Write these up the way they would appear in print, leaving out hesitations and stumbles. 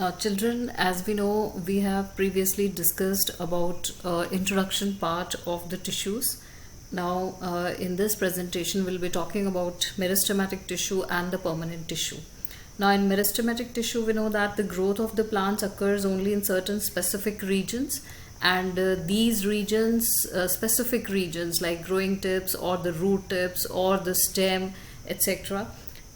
Now, children, as we know, we have previously discussed about introduction part of the tissues. Now, in this presentation, we'll be talking about meristematic tissue and the permanent tissue. Now, in meristematic tissue, we know that the growth of the plants occurs only in certain specific regions, and these regions, specific regions like growing tips or the root tips or the stem, etc.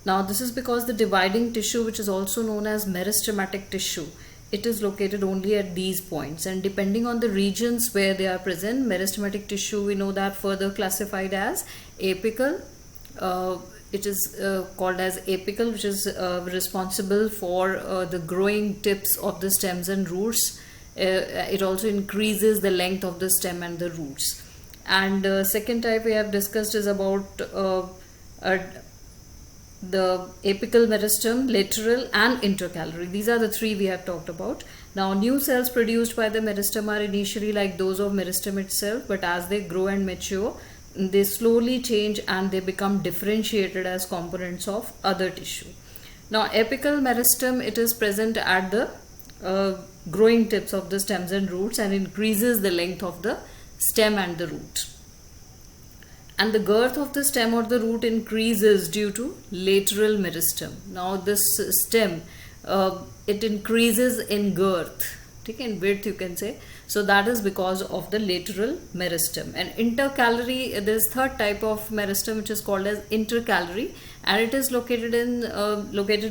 Now, this is because the dividing tissue, which is also known as meristematic tissue, it is located only at these points, and depending on the regions where they are present, meristematic tissue, we know that further classified as apical. It is called as apical, which is responsible for the growing tips of the stems and roots. It also increases the length of the stem and the roots. And second type we have discussed is about the apical meristem, lateral and intercalary. These are the three we have talked about. Now, new cells produced by the meristem are initially like those of meristem itself, but as they grow and mature, they slowly change and they become differentiated as components of other tissue. Now, apical meristem, it is present at the growing tips of the stems and roots and increases the length of the stem and the root. And the girth of the stem or the root increases due to lateral meristem. Now, this stem, it increases in girth, in width you can say. So that is because of the lateral meristem. And intercalary, there is third type of meristem which is called as intercalary, and it is located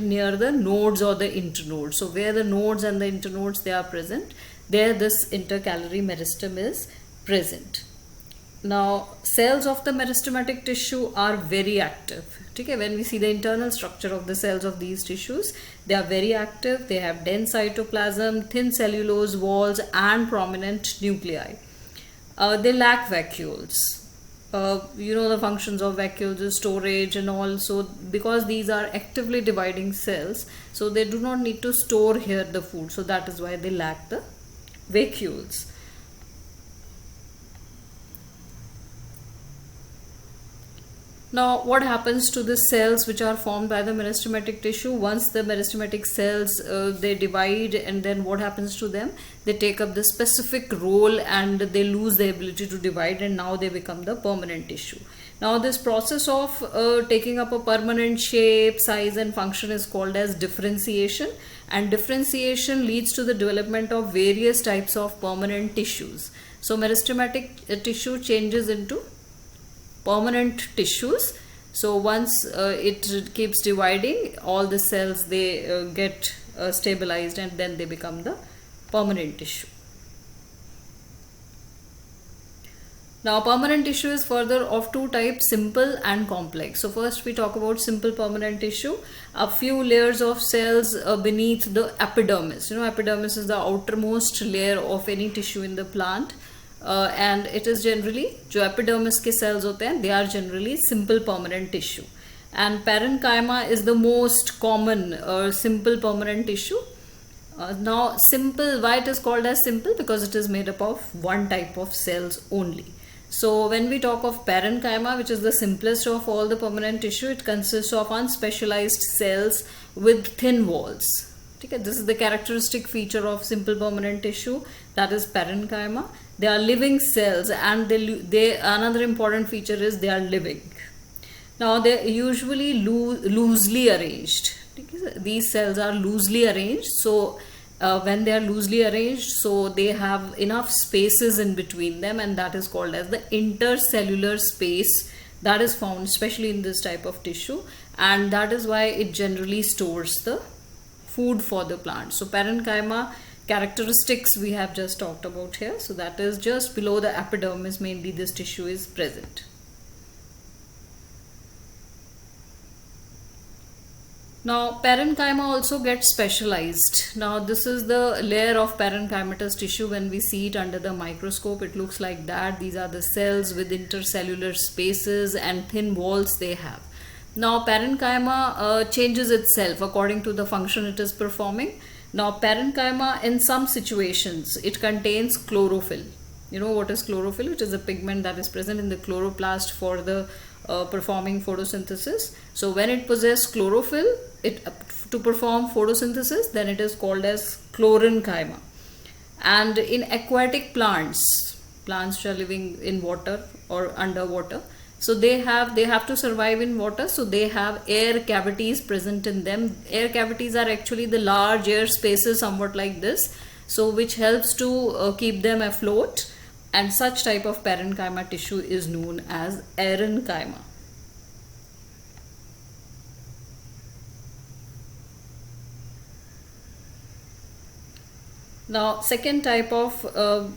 near the nodes or the internodes. So where the nodes and the internodes they are present, there this intercalary meristem is present. Now, cells of the meristematic tissue are very active. Okay, when we see the internal structure of the cells of these tissues, they are very active. They have dense cytoplasm, thin cellulose walls and prominent nuclei. They lack vacuoles. You know the functions of vacuoles is storage and all. So because these are actively dividing cells, so they do not need to store here the food. So that is why they lack the vacuoles. Now, what happens to the cells which are formed by the meristematic tissue? Once the meristematic cells they divide, and then what happens to them? They take up the specific role and they lose the ability to divide, and now they become the permanent tissue. Now, this process of taking up a permanent shape, size and function is called as differentiation, and differentiation leads to the development of various types of permanent tissues. So, meristematic tissue changes into permanent tissues. So once it keeps dividing, all the cells they get stabilized and then they become the permanent tissue. Now, permanent tissue is further of two types, simple and complex. So first we talk about simple permanent tissue. A few layers of cells beneath the epidermis. You know, epidermis is the outermost layer of any tissue in the plant. And it is generally, जो epidermis के cells होते हैं, they are generally simple permanent tissue. And parenchyma is the most common simple permanent tissue. Now, simple, why it is called as simple? Because it is made up of one type of cells only. So when we talk of parenchyma, which is the simplest of all the permanent tissue, it consists of unspecialized cells with thin walls. This is the characteristic feature of simple permanent tissue, that is parenchyma. They are living cells, and they another important feature is they are living. Now, they are usually loosely arranged. These cells are loosely arranged. So when they are loosely arranged, so they have enough spaces in between them, and that is called as the intercellular space that is found especially in this type of tissue, and that is why it generally stores the food for the plant. So parenchyma characteristics we have just talked about here. So that is just below the epidermis, mainly this tissue is present. Now, parenchyma also gets specialized. Now, this is the layer of parenchymatous tissue. When we see it under the microscope, it looks like that. These are the cells with intercellular spaces and thin walls they have. Now, parenchyma changes itself according to the function it is performing. Now, parenchyma in some situations, it contains chlorophyll. You know what is chlorophyll? It is a pigment that is present in the chloroplast for the performing photosynthesis. So when it possesses chlorophyll to perform photosynthesis, then it is called as chlorenchyma. And in aquatic plants which are living in water or underwater, so they have to survive in water, so they have air cavities present in them. Air cavities are actually the large air spaces somewhat like this, so which helps to keep them afloat, and such type of parenchyma tissue is known as aerenchyma. Now, second type of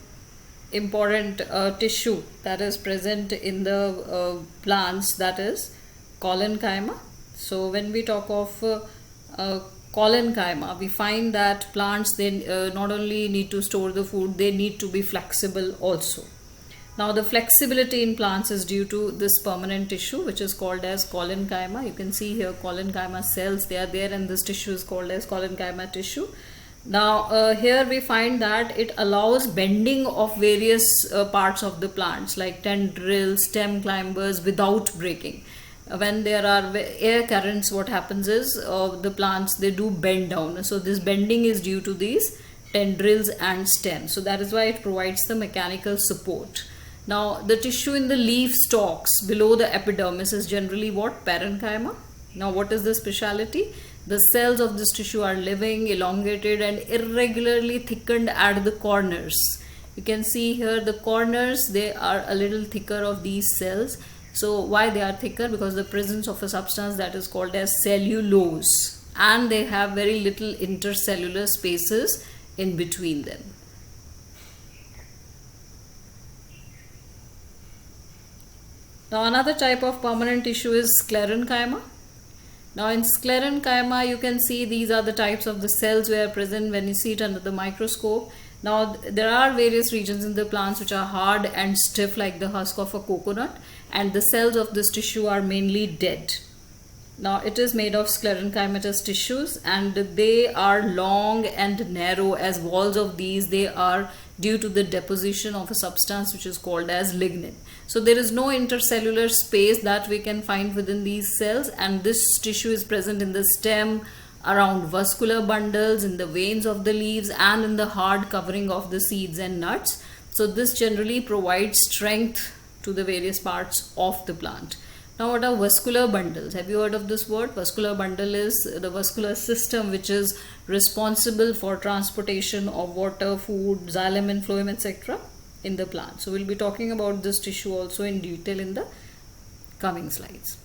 important tissue that is present in the plants, that is collenchyma. So when we talk of collenchyma, we find that plants, they not only need to store the food, they need to be flexible also. Now the flexibility in plants is due to this permanent tissue which is called as collenchyma. You can see here collenchyma cells, they are there, and this tissue is called as collenchyma tissue. Now here we find that it allows bending of various parts of the plants like tendrils, stem climbers without breaking. When there are air currents, what happens is the plants, they do bend down. So this bending is due to these tendrils and stems. So that is why it provides the mechanical support. Now the tissue in the leaf stalks below the epidermis is generally what? Parenchyma. Now what is the speciality? The cells of this tissue are living, elongated and irregularly thickened at the corners. You can see here the corners, they are a little thicker of these cells. So why they are thicker? Because the presence of a substance that is called as cellulose, and they have very little intercellular spaces in between them. Now another type of permanent tissue is sclerenchyma. Now in sclerenchyma, you can see these are the types of the cells where present when you see it under the microscope. Now there are various regions in the plants which are hard and stiff like the husk of a coconut, and the cells of this tissue are mainly dead. Now it is made of sclerenchymatous tissues, and they are long and narrow as walls of these. They are due to the deposition of a substance which is called as lignin. So there is no intercellular space that we can find within these cells, and this tissue is present in the stem, around vascular bundles, in the veins of the leaves, and in the hard covering of the seeds and nuts. So this generally provides strength to the various parts of the plant. Now what are vascular bundles? Have you heard of this word? Vascular bundle is the vascular system which is responsible for transportation of water, food, xylem and phloem, etc. in the plant. So we'll be talking about this tissue also in detail in the coming slides.